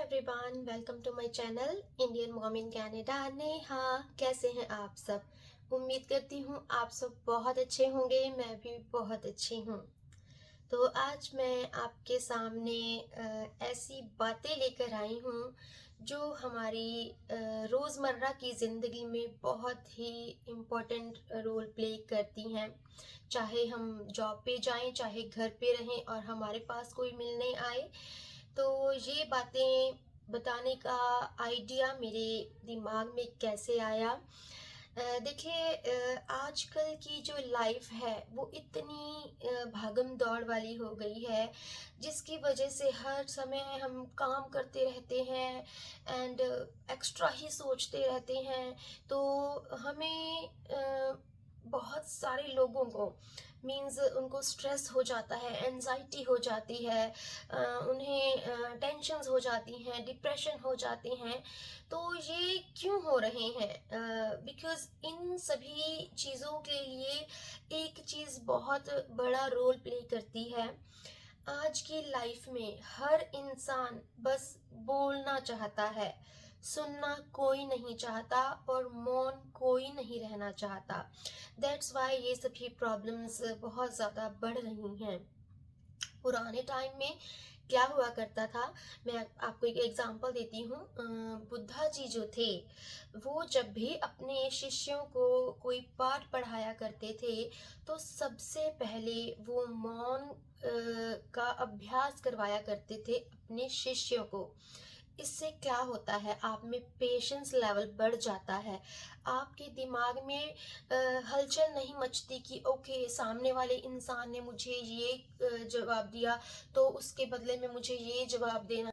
Everyone, welcome to my channel Indian mom in Canada. Neha, कैसे हैं आप सब। उम्मीद करती हूँ आप सब बहुत अच्छे होंगे। मैं भी बहुत अच्छी हूँ। तो आज मैं आपके सामने ऐसी बातें लेकर आई हूँ जो हमारी रोज़मर्रा की ज़िंदगी में बहुत ही इम्पोर्टेंट रोल प्ले करती हैं। चाहे हम जॉब पे जाएं, चाहे घर पे रहें और हमारे पास कोई मिलने आए, तो ये बातें बताने का आइडिया मेरे दिमाग में कैसे आया। देखिए, आजकल की जो लाइफ है वो इतनी भागम दौड़ वाली हो गई है, जिसकी वजह से हर समय हम काम करते रहते हैं एंड एक्स्ट्रा ही सोचते रहते हैं। तो हमें बहुत सारे लोगों को मीन्स उनको स्ट्रेस हो जाता है, एंजाइटी हो जाती है, उन्हें टेंशन्स हो जाती हैं, डिप्रेशन हो जाते हैं। तो ये क्यों हो रहे हैं? बिकॉज़ इन सभी चीज़ों के लिए एक चीज़ बहुत बड़ा रोल प्ले करती है। आज की लाइफ में हर इंसान बस बोलना चाहता है, सुनना कोई नहीं चाहता और मौन कोई नहीं रहना चाहता। दैट्स वाई ये सभी प्रॉब्लम्स बहुत ज़्यादा बढ़ रही हैं। पुराने टाइम में क्या हुआ करता था, मैं आपको एक एग्जांपल देती हूँ। बुद्धा जी जो थे, वो जब भी अपने शिष्यों को कोई पाठ पढ़ाया करते थे, तो सबसे पहले वो मौन का अभ्यास करवाया करते थे अपने शिष्यों को। इससे क्या होता है, आप में पेशेंस लेवल बढ़ जाता है। आपके दिमाग में हलचल नहीं मचती कि ओके, सामने वाले इंसान ने मुझे ये जवाब दिया, तो उसके बदले में मुझे ये जवाब देना।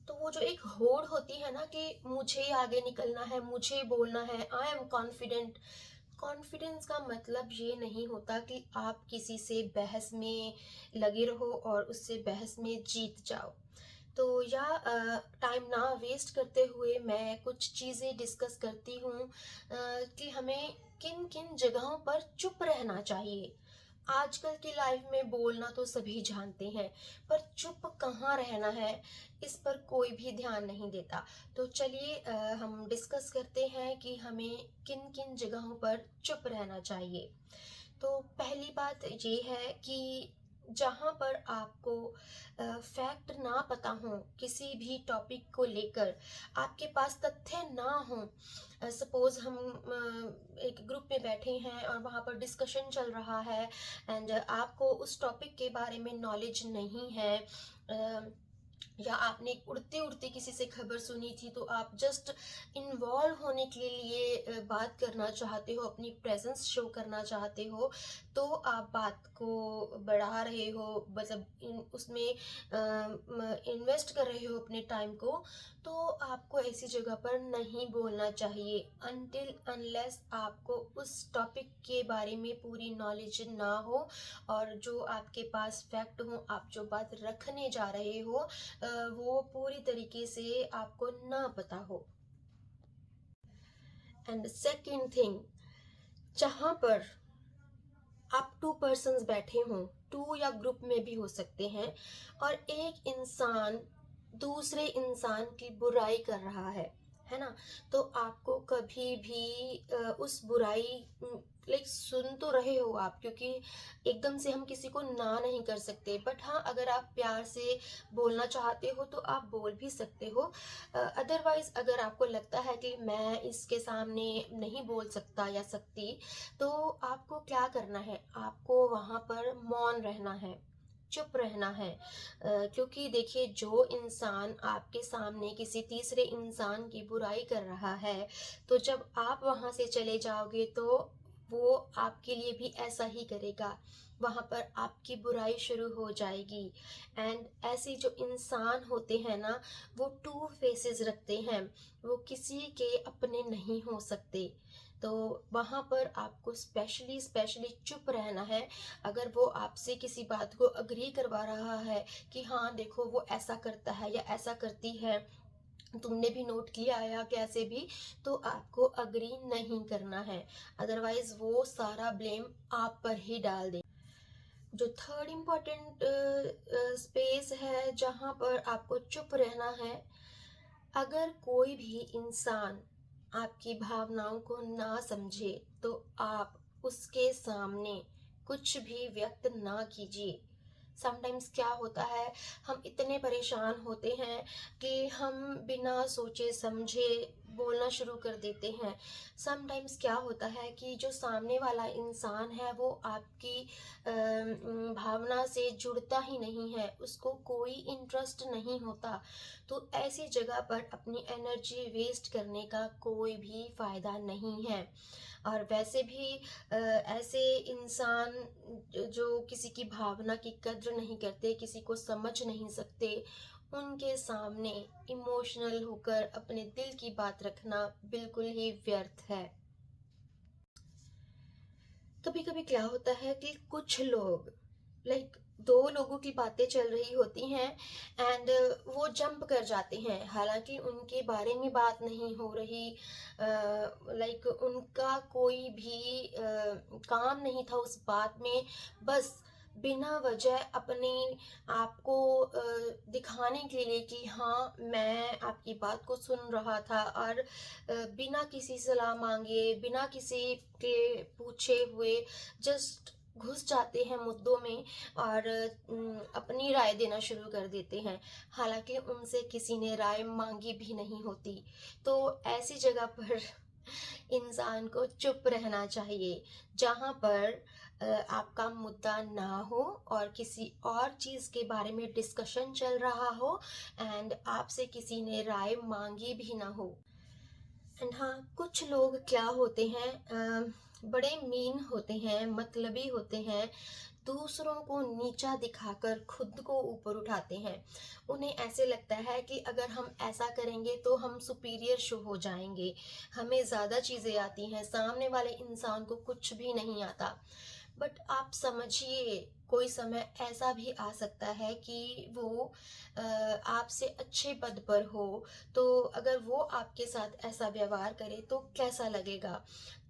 तो वो जो एक होड़ होती है ना कि मुझे आगे निकलना है, मुझे बोलना है, आई एम कॉन्फिडेंट। कॉन्फिडेंस का मतलब ये नहीं होता कि आप किसी से बहस में लगे रहो और उससे बहस में जीत जाओ। तो या टाइम ना वेस्ट करते हुए मैं कुछ चीज़ें डिस्कस करती हूँ कि हमें किन किन जगहों पर चुप रहना चाहिए। आजकल की लाइफ में बोलना तो सभी जानते हैं, पर चुप कहाँ रहना है, इस पर कोई भी ध्यान नहीं देता। तो चलिए हम डिस्कस करते हैं कि हमें किन किन जगहों पर चुप रहना चाहिए। तो पहली बात ये है कि जहाँ पर आपको फैक्ट ना पता हो, किसी भी टॉपिक को लेकर आपके पास तथ्य ना हो। सपोज हम एक ग्रुप में बैठे हैं और वहाँ पर डिस्कशन चल रहा है एंड आपको उस टॉपिक के बारे में नॉलेज नहीं है, या आपने उड़ते उड़ते किसी से खबर सुनी थी, तो आप जस्ट इन्वॉल्व होने के लिए बात करना चाहते हो, अपनी प्रेजेंस शो करना चाहते हो, तो आप बात को बढ़ा रहे हो, मतलब उसमें इन्वेस्ट कर रहे हो अपने टाइम को। तो आपको ऐसी जगह पर नहीं बोलना चाहिए अनटिल अनलेस आपको उस टॉपिक के बारे में पूरी नॉलेज ना हो और जो आपके पास फैक्ट हो, आप जो बात रखने जा रहे हो वो पूरी तरीके से आपको ना पता हो। एंड सेकंड थिंग, जहाँ पर आप 2 पर्सन्स बैठे हों, 2 या ग्रुप में भी हो सकते हैं, और एक इंसान दूसरे इंसान की बुराई कर रहा है ना? तो आपको कभी भी उस बुराई लाइक सुन तो रहे हो आप, क्योंकि एकदम से हम किसी को ना नहीं कर सकते, बट हाँ, अगर आप प्यार से बोलना चाहते हो तो आप बोल भी सकते हो। अदरवाइज अगर आपको लगता है कि मैं इसके सामने नहीं बोल सकता या सकती, तो आपको क्या करना है, आपको वहाँ पर मौन रहना है, चुप रहना है। क्योंकि देखिए, जो इंसान आपके सामने किसी तीसरे इंसान की बुराई कर रहा है, तो जब आप वहाँ से चले जाओगे तो वो आपके लिए भी ऐसा ही करेगा। वहाँ पर आपकी बुराई शुरू हो जाएगी। एंड ऐसे जो इंसान होते हैं ना, वो 2 फेसेस रखते हैं, वो किसी के अपने नहीं हो सकते। तो वहाँ पर आपको स्पेशली स्पेशली चुप रहना है। अगर वो आपसे किसी बात को अग्री करवा रहा है कि हाँ देखो, वो ऐसा करता है या ऐसा करती है, तुमने भी नोट किया या कैसे भी, तो आपको अग्री नहीं करना है। अदरवाइज वो सारा ब्लेम आप पर ही डाल दे। जो थर्ड इम्पॉर्टेंट स्पेस है जहाँ पर आपको चुप रहना है, अगर कोई भी इंसान आपकी भावनाओं को ना समझे तो आप उसके सामने कुछ भी व्यक्त ना कीजिए। समटाइम्स क्या होता है, हम इतने परेशान होते हैं कि हम बिना सोचे समझे बोलना शुरू कर देते हैं। समटाइम्स क्या होता है कि जो सामने वाला इंसान है वो आपकी भावना से जुड़ता ही नहीं है, उसको कोई इंटरेस्ट नहीं होता। तो ऐसी जगह पर अपनी एनर्जी वेस्ट करने का कोई भी फ़ायदा नहीं है। और वैसे भी ऐसे इंसान जो किसी की भावना की कद्र नहीं करते, किसी को समझ नहीं सकते, उनके सामने इमोशनल होकर अपने दिल की बात रखना बिल्कुल ही व्यर्थ है। कभी कभी क्या होता है कि कुछ लोग, लाइक, दो लोगों की बातें चल रही होती हैं एंड वो जंप कर जाते हैं, हालांकि उनके बारे में बात नहीं हो रही। लाइक उनका कोई भी काम नहीं था उस बात में, बस बिना वजह अपने आप को दिखाने के लिए कि हाँ मैं आपकी बात को सुन रहा था, और बिना किसी सलाह मांगे, बिना किसी के पूछे हुए जस्ट घुस जाते हैं मुद्दों में और अपनी राय देना शुरू कर देते हैं, हालांकि उनसे किसी ने राय मांगी भी नहीं होती। तो ऐसी जगह पर इंसान को चुप रहना चाहिए, जहाँ पर आपका मुद्दा ना हो और किसी और चीज़ के बारे में डिस्कशन चल रहा हो एंड आपसे किसी ने राय मांगी भी ना हो। एंड हाँ, कुछ लोग क्या होते हैं, बड़े मीन होते हैं, मतलबी होते हैं, दूसरों को नीचा दिखाकर खुद को ऊपर उठाते हैं। उन्हें ऐसे लगता है कि अगर हम ऐसा करेंगे तो हम सुपीरियर शो हो जाएंगे, हमें ज़्यादा चीज़ें आती हैं, सामने वाले इंसान को कुछ भी नहीं आता। बट आप समझिए, कोई समय ऐसा भी आ सकता है कि वो आपसे अच्छे पद पर हो, तो अगर वो आपके साथ ऐसा व्यवहार करे तो कैसा लगेगा।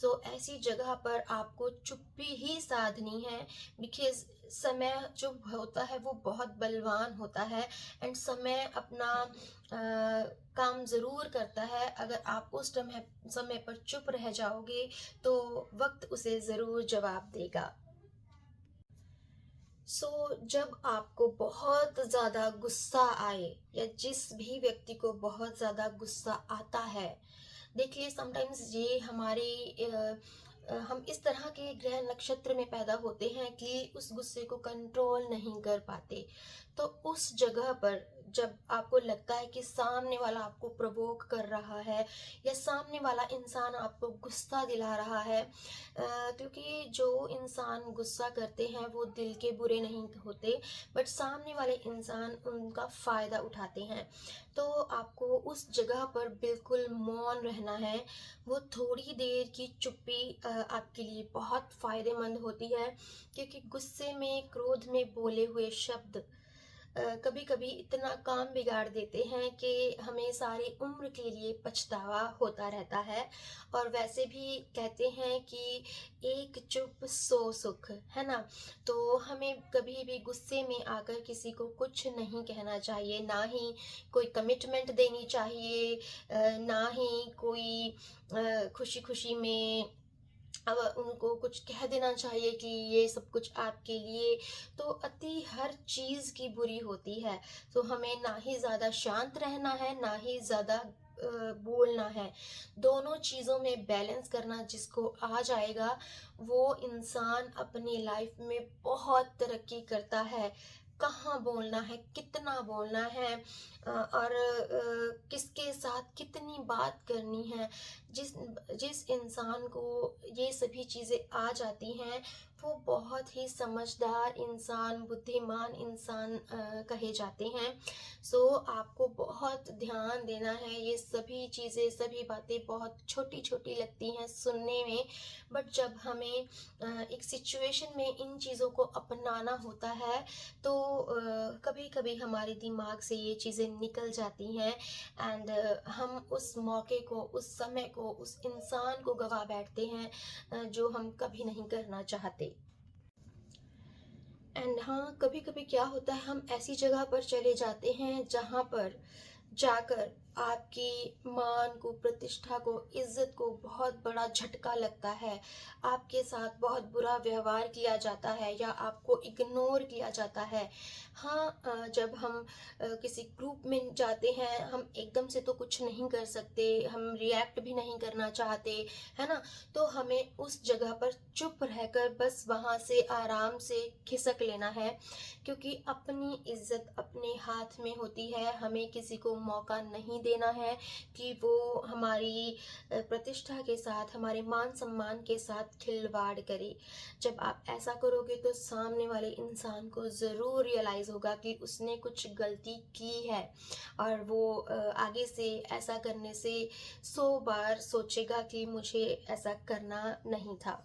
तो ऐसी जगह पर आपको चुप्पी ही साधनी है, बिकॉज समय जो होता है वो बहुत बलवान होता है एंड समय अपना काम ज़रूर करता है। अगर आप उस समय पर चुप रह जाओगे तो वक्त उसे ज़रूर जवाब देगा। जब आपको बहुत ज़्यादा गुस्सा आए या जिस भी व्यक्ति को बहुत ज़्यादा गुस्सा आता है, देखिए समटाइम्स ये हमारे हम इस तरह के ग्रह नक्षत्र में पैदा होते हैं कि उस गुस्से को कंट्रोल नहीं कर पाते। तो उस जगह पर जब आपको लगता है कि सामने वाला आपको प्रवोक कर रहा है या सामने वाला इंसान आपको गुस्सा दिला रहा है, क्योंकि जो इंसान गुस्सा करते हैं वो दिल के बुरे नहीं होते, बट सामने वाले इंसान उनका फ़ायदा उठाते हैं। तो आपको उस जगह पर बिल्कुल मौन रहना है। वो थोड़ी देर की चुप्पी आपके लिए बहुत फ़ायदेमंद होती है, क्योंकि गुस्से में, क्रोध में बोले हुए शब्द कभी कभी इतना काम बिगाड़ देते हैं कि हमें सारी उम्र के लिए पछतावा होता रहता है। और वैसे भी कहते हैं कि एक चुप सौ सुख, है ना। तो हमें कभी भी गुस्से में आकर किसी को कुछ नहीं कहना चाहिए, ना ही कोई कमिटमेंट देनी चाहिए, ना ही कोई खुशी खुशी में अब उनको कुछ कह देना चाहिए कि ये सब कुछ आपके लिए। तो अति हर चीज़ की बुरी होती है। तो हमें ना ही ज़्यादा शांत रहना है, ना ही ज़्यादा बोलना है। दोनों चीज़ों में बैलेंस करना जिसको आ जाएगा, वो इंसान अपनी लाइफ में बहुत तरक्की करता है। कहाँ बोलना है, कितना बोलना है, और किसके साथ कितनी बात करनी है। जिस जिस इंसान को ये सभी चीज़ें आ जाती हैं, वो बहुत ही समझदार इंसान, बुद्धिमान इंसान कहे जाते हैं। आपको बहुत ध्यान देना है। ये सभी चीज़ें, सभी बातें बहुत छोटी छोटी लगती हैं सुनने में, बट जब हमें एक सिचुएशन में इन चीज़ों को अपनाना होता है तो कभी कभी हमारे दिमाग से ये चीज़ें निकल जाती हैं एंड हम उस मौके को, उस समय को, उस इंसान को गवा बैठते हैं जो हम कभी नहीं करना चाहते। एंड हाँ, कभी कभी क्या होता है, हम ऐसी जगह पर चले जाते हैं जहाँ पर जाकर आपकी मान को, प्रतिष्ठा को, इज़्ज़त को बहुत बड़ा झटका लगता है, आपके साथ बहुत बुरा व्यवहार किया जाता है या आपको इग्नोर किया जाता है। हाँ, जब हम किसी ग्रुप में जाते हैं, हम एकदम से तो कुछ नहीं कर सकते, हम रिएक्ट भी नहीं करना चाहते, है ना? तो हमें उस जगह पर चुप रहकर बस वहाँ से आराम से खिसक लेना है, क्योंकि अपनी इज़्ज़त अपने हाथ में होती है। हमें किसी को मौका नहीं देना है कि वो हमारी प्रतिष्ठा के साथ, हमारे मान-सम्मान के साथ खिलवाड़ करे। जब आप ऐसा करोगे तो सामने वाले इंसान को ज़रूर रियलाइज़ होगा कि उसने कुछ गलती की है, और वो आगे से ऐसा करने से 100 बार सोचेगा कि मुझे ऐसा करना नहीं था।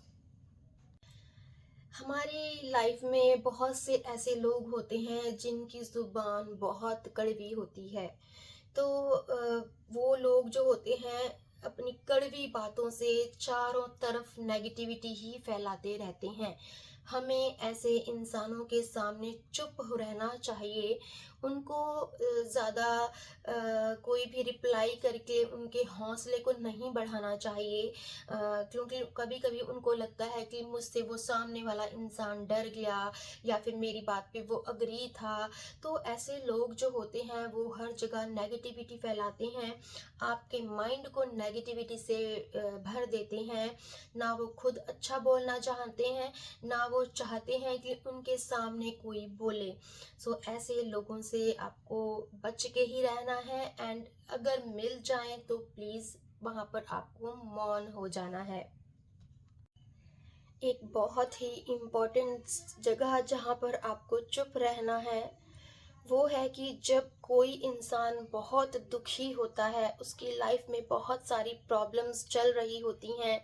हमारी लाइफ में बहुत से ऐसे लोग होते हैं जिनकी ज़ुबान बहुत कड़वी होती है। तो वो लोग जो होते हैं, अपनी कड़वी बातों से चारों तरफ नेगेटिविटी ही फैलाते रहते हैं। हमें ऐसे इंसानों के सामने चुप हो रहना चाहिए। उनको ज़्यादा कोई भी रिप्लाई करके उनके हौसले को नहीं बढ़ाना चाहिए, क्योंकि कभी-कभी उनको लगता है कि मुझसे वो सामने वाला इंसान डर गया या फिर मेरी बात पे वो एग्री था। तो ऐसे लोग जो होते हैं वो हर जगह नेगेटिविटी फैलाते हैं, आपके माइंड को नेगेटिविटी से भर देते हैं। ना वो खुद अच्छा बोलना चाहते हैं, ना वो चाहते हैं कि उनके सामने कोई बोले। सो ऐसे लोगों से आपको बच के ही रहना है, एंड अगर मिल जाएं तो प्लीज़ वहाँ पर आपको मौन हो जाना है। एक बहुत ही इम्पोर्टेंट जगह जहाँ पर आपको चुप रहना है, वो है कि जब कोई इंसान बहुत दुखी होता है, उसकी लाइफ में बहुत सारी प्रॉब्लम्स चल रही होती हैं,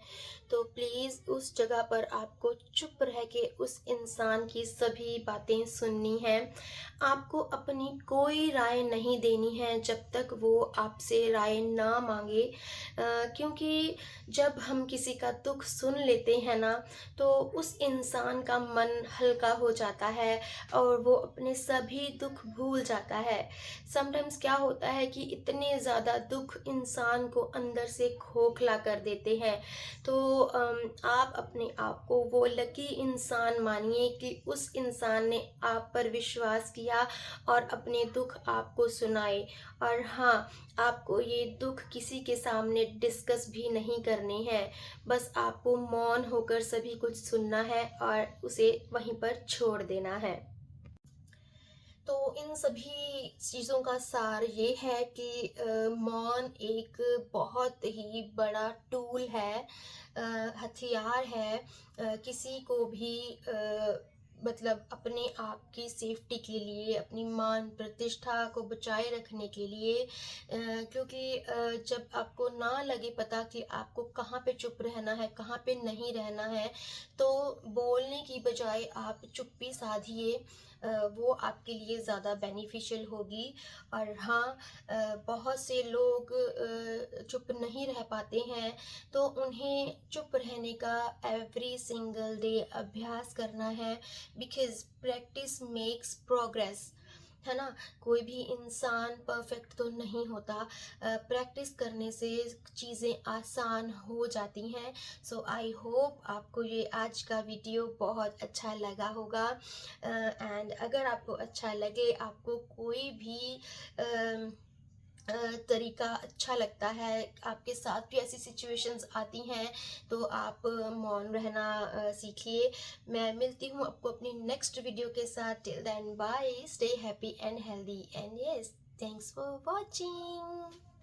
तो प्लीज़ उस जगह पर आपको चुप रह के उस इंसान की सभी बातें सुननी हैं। आपको अपनी कोई राय नहीं देनी है जब तक वो आपसे राय ना मांगे, क्योंकि जब हम किसी का दुख सुन लेते हैं ना, तो उस इंसान का मन हल्का हो जाता है और वो अपने सभी दुख भूल जाता है। समटाइम्स क्या होता है कि इतने ज़्यादा दुख इंसान को अंदर से खोखला कर देते हैं। तो आप अपने आप को वो लकी इंसान मानिए कि उस इंसान ने आप पर विश्वास किया और अपने दुख आपको सुनाए। और हाँ, आपको ये दुख किसी के सामने डिस्कस भी नहीं करने हैं, बस आपको मौन होकर सभी कुछ सुनना है और उसे वहीं पर छोड़ देना है। तो इन सभी चीज़ों का सार ये है कि मौन एक बहुत ही बड़ा टूल है, हथियार है, किसी को भी मतलब अपने आप की सेफ्टी के लिए, अपनी मान प्रतिष्ठा को बचाए रखने के लिए, क्योंकि जब आपको ना लगे पता कि आपको कहाँ पे चुप रहना है, कहाँ पे नहीं रहना है, तो बोलने की बजाय आप चुप्पी साधिए, वो आपके लिए ज़्यादा बेनिफिशियल होगी। और हाँ, बहुत से लोग चुप नहीं रह पाते हैं, तो उन्हें चुप रहने का एवरी सिंगल डे अभ्यास करना है, बिकॉज़ प्रैक्टिस मेक्स प्रोग्रेस, है ना? कोई भी इंसान परफेक्ट तो नहीं होता, प्रैक्टिस करने से चीज़ें आसान हो जाती हैं। सो आई होप आपको ये आज का वीडियो बहुत अच्छा लगा होगा, एंड अगर आपको अच्छा लगे, आपको कोई भी अ, तरीका अच्छा लगता है, आपके साथ भी ऐसी सिचुएशंस आती हैं, तो आप मौन रहना सीखिए। मैं मिलती हूँ आपको अपनी नेक्स्ट वीडियो के साथ। Till then bye, stay happy and healthy, and yes, thanks for watching.